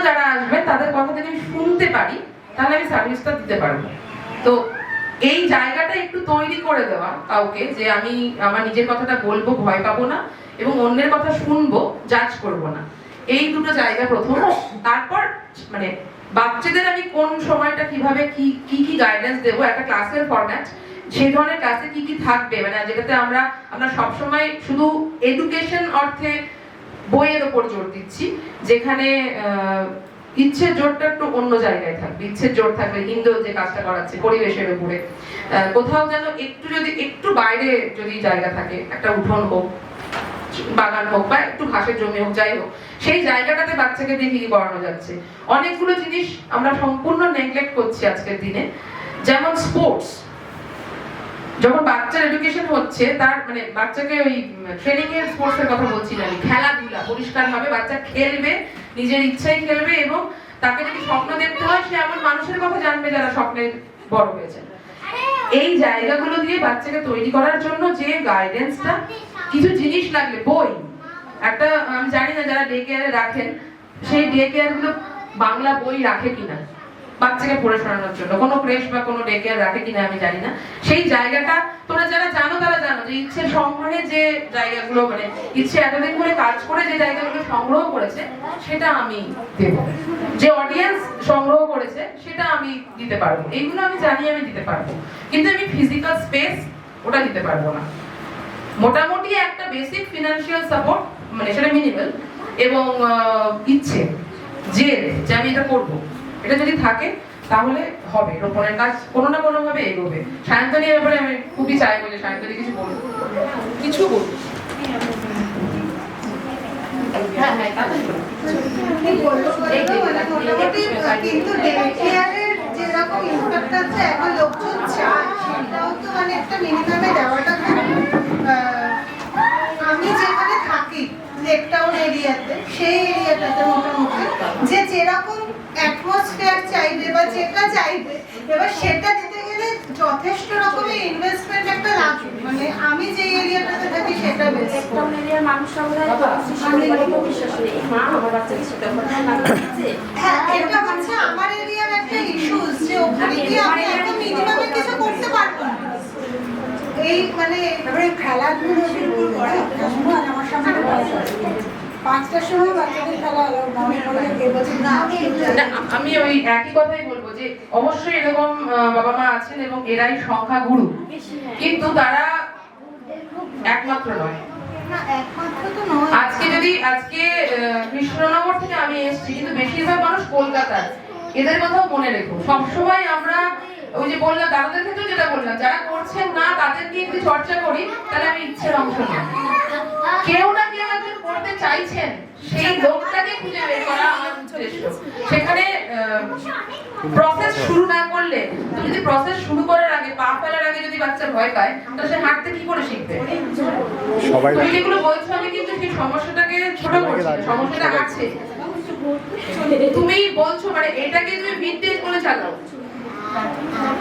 যারা আসবে তাদের কথা যদি আমি শুনতে পারি তাহলে আমি সার্ভিসটা দিতে পারবো। তো এই জায়গাটা একটু তৈরি করে দেওয়া কাউকে, যে আমি আমার নিজের কথাটা বলবো, ভয় পাবো না, এবং অন্যের কথা শুনবো, জাজ করবো না, এই দুটো জায়গা প্রথম। তারপর মানে বাচ্চাদের আমি কোন সময়টা কিভাবে কি কি গাইডেন্স দেবো, একটা ক্লাসের ফরম্যাট, সেই ধরনের ক্লাসে কি কি থাকবে, মানে যেটাতে আমরা সবসময় শুধু এডুকেশন অর্থে বইয়ের ওপর জোর দিচ্ছি, যেখানে ইচ্ছের জোরটা একটু অন্য জায়গায় থাকবে। ইচ্ছের জোর থাকবে ইন্দ্র যে কাজটা করাচ্ছে পরিবেশের উপরে, কোথাও যেন একটু যদি একটু বাইরে যদি জায়গা থাকে, একটা উঠোন হোক, বাগান হোক, বা একটু ঘাসের জমি হোক, যাই হোক, সেই জায়গাটাতে বাচ্চাকে দিয়ে কি করানো যাচ্ছে। অনেকগুলো জিনিস আমরা সম্পূর্ণ নেগলেক্ট করছি আজকের দিনে, যেমন স্পোর্টস। যখন বাচ্চার এডুকেশন হচ্ছে, তার মানে বাচ্চাকে ওই ট্রেনিং এর স্পোর্টস এর কথা বলছি না আমি, খেলাধুলা পরিষ্কার ভাবে বাচ্চা খেলবে, নিজের ইচ্ছায় খেলবে, এবং তাকে যদি স্বপ্ন দেখতে হয় সে এমন মানুষের কথা জানবে যারা স্বপ্নে বড় হয়েছে। এই জায়গাগুলো দিয়ে বাচ্চাকে তৈরি করার জন্য যে গাইডেন্সটা, কিছু জিনিস লাগবে, বই একটা, আমি জানি না যারা ডে কেয়ারে রাখেন সেই ডে কেয়ার গুলো বাংলা বই রাখে কিনা বাচ্চাকে পড়ে শোনানোর জন্য, কোনো ক্রেশ বা কোনো ডে কেয়ার রাখে কিনা আমি জানি না। সেই জায়গাটা তোমরা যারা জানো তারা জানো, যে ইচ্ছের সংগ্রহে যে জায়গাগুলো, মানে ইচ্ছে এতদিন ধরে কাজ করে যে জায়গাগুলো সংগ্রহ করেছে সেটা আমি দেব, যে অডিয়েন্স সংগ্রহ করেছে সেটা আমি দিতে পারবো, এইগুলো আমি জানি আমি দিতে পারবো, কিন্তু আমি ফিজিক্যাল স্পেস ওটা দিতে পারবো না। মোটামুটি একটা বেসিক ফিনান্সিয়াল সাপোর্ট, মানে সেটা মিনিমাল, এবং ইচ্ছে যে আমি এটা করবো, এটা যদি থাকে তাহলে হবে, রোপণের কাজ কোনো না কোনো ভাবে এগোবে। সায়ন্তনী এর ব্যাপারে আমি খুবই চাইবো যে সায়ন্তনী কিছু বলবো, কিছু বলবো। কিন্তু ডে কেয়ারের যেরকম ইনফ্রাস্ট্রাকচার এখন লোকজন চায়, সেটাও তো মানে একটা মিনিমামে দেওয়াটা। আমি যেখানে থাকি লেকটাউন এরিয়াতে, সেই এরিয়াটাতে মোটামুটি যে যেরকম অ্যাটমসফিয়ার চাইবে বা যেটা চাইবে, এবার সেটা দিতে গেলে যথেষ্ট রকমের ইনভেস্টমেন্ট একটা লাগবে। মানে আমি যে এরিয়াটাতে থাকি সেটা বেস্ট। লেকটাউন এরিয়ার মানুষরা হ্যাঁ, এটা হচ্ছে আমার এরিয়ার একটা ইস্যুস, যে ওখানে কি আমি এত মিনিমামে কিছু করতে পারবো না। এই মানে তারপরে খেলাধুলো শুরু করা আমার সামনে 5টার সময় বাচ্চাদের খেলা হলো, আমি ওই একই কথাই বলবো যে অবশ্যই এরকম বাবা মা আছেন এবং এরাই সংখ্যা গুরু, কিন্তু তারা একমাত্র নয়। আজকে কৃষ্ণনগর থেকে আমি এসেছি, কিন্তু বেশিরভাগ মানুষ কলকাতার, এদের কথাও মনে রেখো। সবসময় আমরা ওই যে বললাম, দাদাদের ক্ষেত্রে যেটা বললাম, যারা করছেন না তাদেরকে একটু চর্চা করি, তাহলে আমি ইচ্ছের অংশ নিই। কেউ না কেউ একজন করতে চাইছেন, সেই লোকটাকে খুঁজে বের করা আমার উদ্দেশ্য। সেখানে প্রসেস শুরু না করলে, তুমি যদি প্রসেস শুরু করার আগে, পা ফেলার আগে যদি বাচ্চা ভয় পায়, তাহলে সে হাঁটতে কি করে শিখবে? তুমি যেগুলো বলছো আমি কিন্তু সেই সমস্যাটাকে ছোট করছি, সমস্যাটা আছে। তুমি বলছো মানে এটাকে তুমি ভিনটেজ বলে চালাও,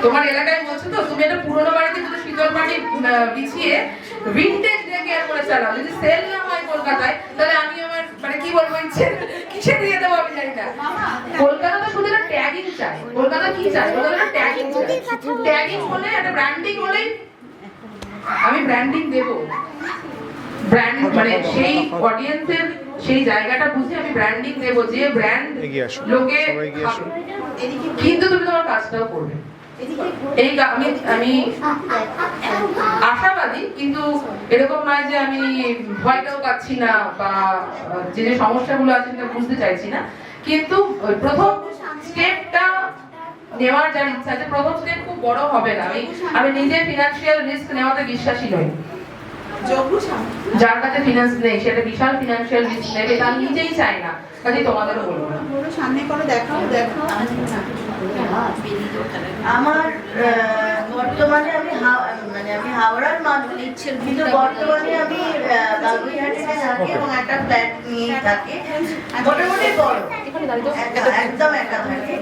তোমার এলাকায় বলছো তো, তুমি একটা পুরোনো বাড়িতে যদি শীতল পাটি বিছিয়ে ভিনটেজ ডে কেয়ার করে চালাও, যদি সেল না হয় কলকাতায়, তাহলে আমি আমার মানে কি বলবো, ইচ্ছে কিসে দিয়ে দেবো আমি জানি না। কলকাতা তো শুধু একটা ট্যাগিং চাই। কলকাতা কি চাই? কলকাতা ট্যাগিং চাই। ট্যাগিং হলে একটা ব্র্যান্ডিং হলেই আমি ব্র্যান্ডিং দেবো। ব্র্যান্ড মানে সেই অডিয়েন্সের সেই জায়গাটা বুঝে আমি ব্র্যান্ডিং দেবো, যে ব্র্যান্ড লোকে, কিন্তু তুমি তোমার কাজটাও করবে। এই আমি আশাবাদী, কিন্তু এরকম নয় যে আমি ভয়টাও পাচ্ছি না বা যে সমস্যাগুলো আছে সেটা বুঝতে চাইছি না, কিন্তু প্রথম স্টেপটা নেওয়ার যার ইচ্ছা আছে, প্রথম স্টেপ খুব বড় হবে না। আমি নিজে ফিনান্সিয়াল রিস্ক নেওয়াতে বিশ্বাসী নই। যার কাছে ফিনান্স নেই সেটা বিশাল ফিনান্সিয়াল রিস্ক নেবে, তার নিজেই চাই না, কাজে তোমাদেরও বলবো না। সামনে করে দেখাও। আমার বর্তমানে আমি হাওড়ার মাধুরী, কিন্তু বর্তমানে আমি বাগুইহাটে থাকি এবং একটা ফ্ল্যাট নিয়ে থাকি, মোটামুটি বড়, একদম একা থাকি।